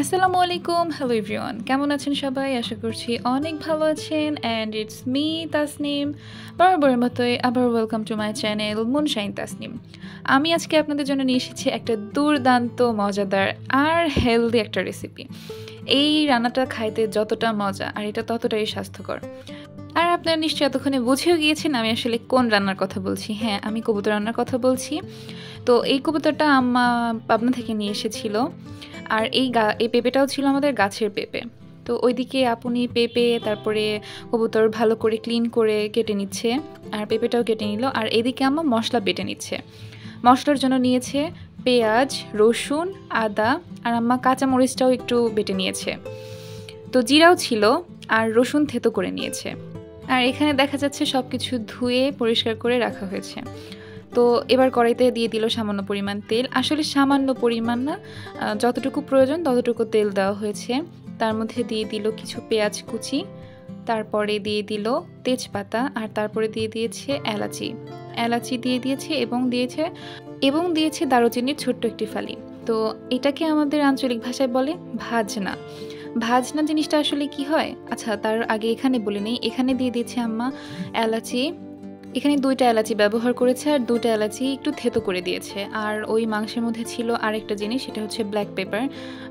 আসসালামু আলাইকুম, hello everyone, কেমন আছেন সবাই? আশা করছি অনেক ভালো আছেন। অ্যান্ড ইটস মি তাসনিম, বরাবরের মতোই আবার welcome to my channel moonshine Tasnim. আমি আজকে আপনাদের জন্য নিয়ে এসেছি একটা দুর্দান্ত মজাদার আর হেলদি একটা রেসিপি। এই রান্নাটা খাইতে যতটা মজা আর এটা ততটাই স্বাস্থ্যকর। আর আপনারা নিশ্চয়ই এতক্ষণে বুঝেও গিয়েছেন আমি আসলে কোন রান্নার কথা বলছি। হ্যাঁ, আমি কবুতর রান্নার কথা বলছি। তো এই কবুতরটা আম্মা পাবনা থেকে নিয়ে এসেছিল। আর এই পেঁপেটাও ছিল আমাদের গাছের পেঁপে। তো ওইদিকে আপনি পেঁপে তারপরে কবুতর ভালো করে ক্লিন করে কেটে নিচ্ছে, আর পেঁপেটাও কেটে নিল। আর এদিকে আম্মা মশলা বেটে নিচ্ছে। মশলার জন্য নিয়েছে পেঁয়াজ, রসুন, আদা, আর আম্মা কাঁচামরিচটাও একটু বেটে নিয়েছে। তো জিরাও ছিল, আর রসুন থেতো করে নিয়েছে। আর এখানে দেখা যাচ্ছে সব কিছু ধুয়ে পরিষ্কার করে রাখা হয়েছে। তো এবার কড়াইতে দিয়ে দিল সামান্য পরিমাণ তেল। আসলে সামান্য পরিমাণ না, যতটুকু প্রয়োজন ততটুকু তেল দেওয়া হয়েছে। তার মধ্যে দিয়ে দিল কিছু পেঁয়াজ কুচি, তারপরে দিয়ে দিল তেজপাতা, আর তারপরে দিয়ে দিয়েছে এলাচি দিয়ে দিয়েছে এবং দিয়েছে দারুচিনির ছোট্ট একটি ফালি। তো এটাকে আমাদের আঞ্চলিক ভাষায় বলে ভাজনা। ভাজনা জিনিসটা আসলে কি হয়, আচ্ছা তার আগে এখানে বলে নেই। এখানে দিয়ে দিয়েছে আম্মা এলাচি। এখানে 2টা এলাচি ব্যবহার করেছে, আর 2টা এলাচি একটু থেতো করে দিয়েছে। আর ওই মাংসের মধ্যে ছিল আরেকটা জিনিস, সেটা হচ্ছে ব্ল্যাক পেপার,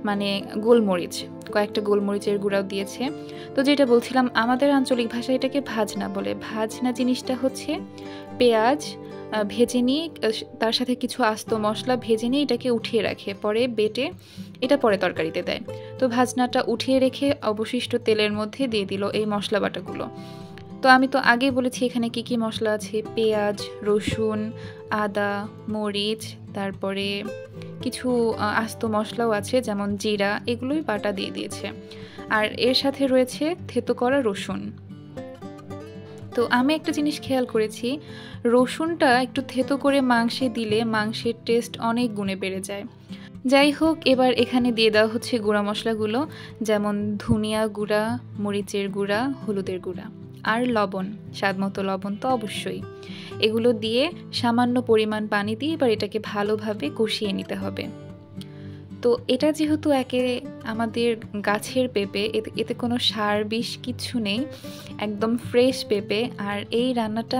মানে গোলমরিচ। কয়েকটা গোলমরিচের গুঁড়াও দিয়েছে। তো যেটা বলছিলাম, আমাদের আঞ্চলিক ভাষায় এটাকে ভাজনা বলে। ভাজনা জিনিসটা হচ্ছে পেঁয়াজ ভেজে নিয়ে তার সাথে কিছু আস্ত মশলা ভেজে নিয়ে এটাকে উঠিয়ে রাখে, পরে বেটে এটা পরে তরকারিতে দেয়। তো ভাজনাটা উঠিয়ে রেখে অবশিষ্ট তেলের মধ্যে দিয়ে দিল এই মশলা বাটাগুলো। তো আমি তো আগেই বলেছি এখানে কি কি মশলা আছে। পেঁয়াজ, রসুন, আদা, মরিচ, তারপরে কিছু আস্ত মশলাও আছে যেমন জিরা, এগুলোই বাটা দিয়ে দিয়েছে। আর এর সাথে রয়েছে থেতো করা রসুন। তো আমি একটা জিনিস খেয়াল করেছি, রসুনটা একটু থেতো করে মাংসে দিলে মাংসের টেস্ট অনেক গুণে বেড়ে যায়। যাই হোক, এবার এখানে দিয়ে দেওয়া হচ্ছে গুঁড়া মশলাগুলো, যেমন ধনিয়া গুঁড়া, মরিচের গুঁড়া, হলুদের গুঁড়া, আর লবণ, স্বাদমতো লবণ তো অবশ্যই। এগুলো দিয়ে সামান্য পরিমাণ পানি দিয়ে এবার এটাকে ভালোভাবে কষিয়ে নিতে হবে। তো এটা যেহেতু আমাদের গাছের পেঁপে, এতে কোনো সার বিষ কিচ্ছু নেই, একদম ফ্রেশ পেঁপে। আর এই রান্নাটা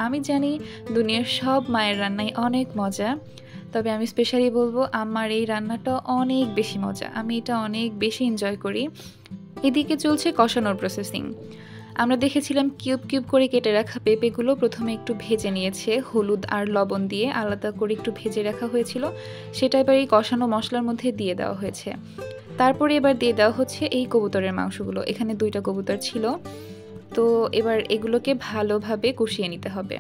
আমি জানি দুনিয়ার সব মায়ের রান্নাই অনেক মজা, তবে আমি স্পেশালি বলবো আমার এই রান্নাটা অনেক বেশি মজা, আমি এটা অনেক বেশি এনজয় করি। এদিকে চলছে কষানোর প্রসেসিং। আমরা দেখেছিলাম কিউব কিউব করে কেটে রাখা পেঁপেগুলো প্রথমে একটু ভেজে নিয়েছে, হলুদ আর লবণ দিয়ে আলাদা করে একটু ভেজে রাখা হয়েছিল। সেটা এবার এই কষানো মশলার মধ্যে দিয়ে দেওয়া হয়েছে। তারপরে এবার দিয়ে দেওয়া হচ্ছে এই কবুতরের মাংসগুলো। এখানে 2টা কবুতর ছিল। তো এবার এগুলোকে ভালোভাবে কষিয়ে নিতে হবে।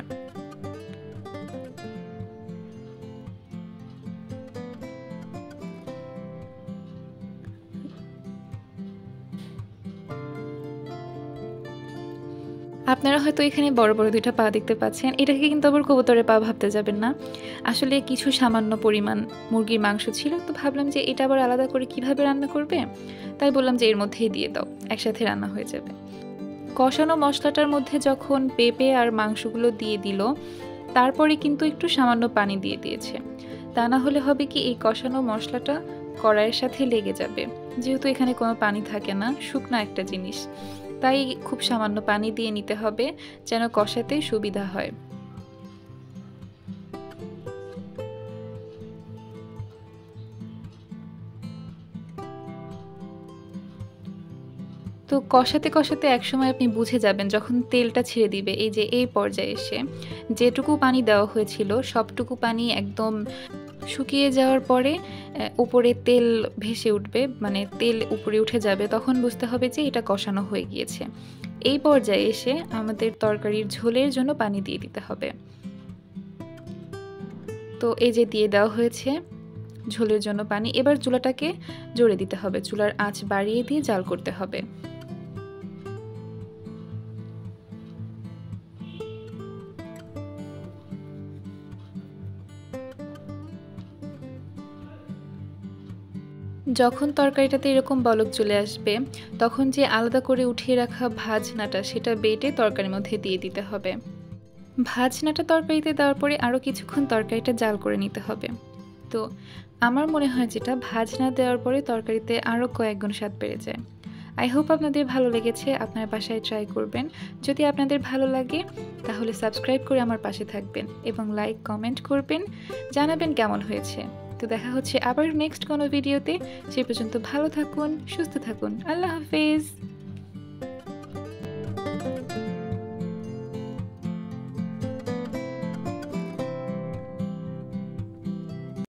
আপনারা হয়তো এখানে বড় বড় 2টা পা দেখতে পাচ্ছেন, এটাকে কিন্তু আবার কবুতরের পা ভাবতে যাবেন না। আসলে কিছু সামান্য পরিমাণ মুরগির মাংস ছিল, তো ভাবলাম যে এটা আবার আলাদা করে কিভাবে রান্না করবে, তাই বললাম যে এর মধ্যেই দিয়ে দাও, একসাথে রান্না হয়ে যাবে। কষানো মশলাটার মধ্যে যখন পেঁপে আর মাংসগুলো দিয়ে দিল, তারপরে কিন্তু একটু সামান্য পানি দিয়ে দিয়েছে। তা না হলে হবে কি, এই কষানো মশলাটা কড়াইয়ের সাথে লেগে যাবে। যেহেতু এখানে কোনো পানি থাকে না, শুকনো একটা জিনিস, তাই খুব সামান্য পানি দিয়ে নিতে হবে যেন কষাতে সুবিধা হয়। তো কষাতে কষাতে একসময় আপনি বুঝে যাবেন, যখন তেলটা ছেড়ে দিবে, এই যে এই পর্যায়ে এসে যেটুকু পানি দেওয়া হয়েছিল সবটুকু পানি একদম শুকিয়ে যাওয়ার পরে উপরে তেল ভেসে উঠবে, মানে তেল উপরে উঠে যাবে, তখন বুঝতে হবে যে এটা কষানো হয়ে গিয়েছে। এই পর্যায়ে এসে আমাদের তরকারির ঝোলের জন্য পানি দিয়ে দিতে হবে। তো এই যে দিয়ে দেওয়া হয়েছে ঝোলের জন্য পানি। এবার চুলাটাকে জোরে দিতে হবে, চুলার আঁচ বাড়িয়ে দিয়ে জাল করতে হবে। যখন তরকারিটাতে এরকম বলক চলে আসবে, তখন যে আলাদা করে উঠিয়ে রাখা ভাজনাটা সেটা বেটে তরকারির মধ্যে দিয়ে দিতে হবে। ভাজনাটা তরকারিতে দেওয়ার পরে আরও কিছুক্ষণ তরকারিটা জাল করে নিতে হবে। তো আমার মনে হয় যেটা ভাজ না দেওয়ার পরে তরকারিতে আরও কয়েক গুণ স্বাদ বেড়ে যায়। আই হোপ আপনাদের ভালো লেগেছে, আপনার বাসায় ট্রাই করবেন। যদি আপনাদের ভালো লাগে তাহলে সাবস্ক্রাইব করে আমার পাশে থাকবেন এবং লাইক কমেন্ট করবেন, জানাবেন কেমন হয়েছে। তো দেখা হচ্ছে আবার নেক্সট কোনো ভিডিওতে। সে পর্যন্ত ভালো থাকুন, সুস্থ থাকুন। আল্লাহ হাফেজ।